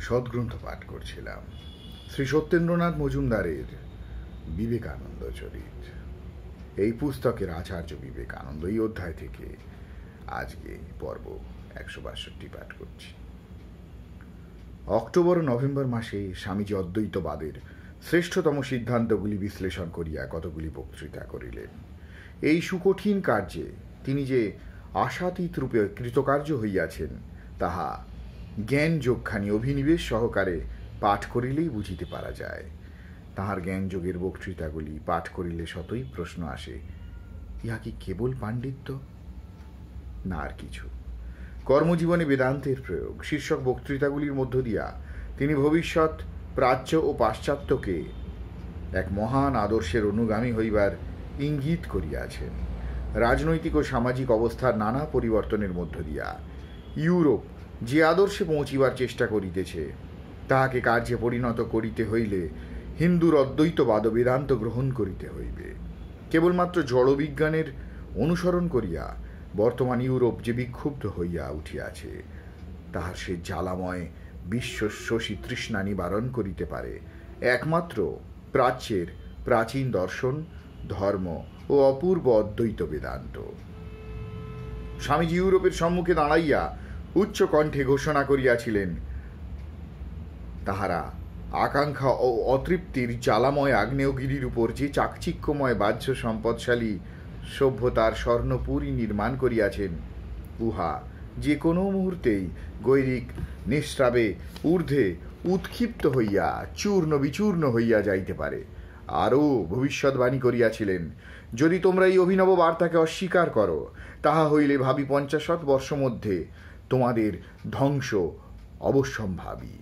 সদ্গ্রন্থ পাঠ করছিলাম শ্রী সত্যেন্দ্রনাথ মজুমদারের বিবেকানন্দ চরিত। এই পুস্তকের আচার্য বিবেকানন্দ এই অধ্যায় থেকে আজকে পর্ব 162 পাঠ করছি। অক্টোবর ও নভেম্বর মাসে স্বামীজি অদ্বৈতবাদের শ্রেষ্ঠতম সিদ্ধান্তগুলি বিশ্লেষণ করিয়া কতগুলি বক্তৃতা করিলেন। এই সুকঠিন কার্যে তিনি যে আশাতীত রূপে কৃতকার্য হইয়াছেন তাহা জ্ঞান যোগখানি অভিনিবেশ সহকারে পাঠ করিলেই বুঝিতে পারা যায়। তাহার জ্ঞান যোগের বক্তৃতাগুলি পাঠ করিলে শতই প্রশ্ন আসে, ইহা কি কেবল পাণ্ডিত্য, না আর কিছু? কর্মজীবনে বেদান্তের প্রয়োগ শীর্ষক বক্তৃতাগুলির মধ্য দিয়া তিনি ভবিষ্যৎ প্রাচ্য ও পাশ্চাত্যকে এক মহান আদর্শের অনুগামী হইবার ইঙ্গিত করিয়াছেন। রাজনৈতিক ও সামাজিক অবস্থার নানা পরিবর্তনের মধ্য দিয়া ইউরোপ যে আদর্শে পৌঁছিবার চেষ্টা করিতেছে তাহাকে কার্যে পরিণত করিতে হইলে হিন্দুর অদ্বৈতবাদ ও বেদান্ত গ্রহণ করিতে হইবে। কেবলমাত্র জড়বিজ্ঞানের অনুসরণ করিয়া বর্তমান ইউরোপ যে বিক্ষুব্ধ হইয়া উঠিয়াছে তাহার সে জ্বালাময় বিশ্বশোষী তৃষ্ণা নিবারণ করিতে পারে একমাত্র প্রাচ্যের প্রাচীন দর্শন, ধর্ম ও অপূর্ব অদ্বৈত বেদান্ত। স্বামীজি ইউরোপের সম্মুখে দাঁড়াইয়া উচ্চ কণ্ঠে ঘোষণা করিয়াছিলেন, তাহারা আকাঙ্ক্ষা ও অতৃপ্তির জ্বালাময় আগ্নেয়গিরির উপর যে চাকচিক্যময় বাহ্য সম্পদশালী সভ্যতার স্বর্ণপুরী নির্মাণ করিয়াছেন, উহা যে কোনো মুহূর্তেই গৈরিক নিঃস্রাবে ঊর্ধ্বে উৎক্ষিপ্ত হইয়া চূর্ণ বিচূর্ণ হইয়া যাইতে পারে। আরও ভবিষ্যৎবাণী করিয়াছিলেন, যদি তোমরা এই অভিনব বার্তাকে অস্বীকার করো তাহা হইলে ভাবি 50 বর্ষ মধ্যে তোমাদের ধ্বংস অবশ্যম্ভাবী।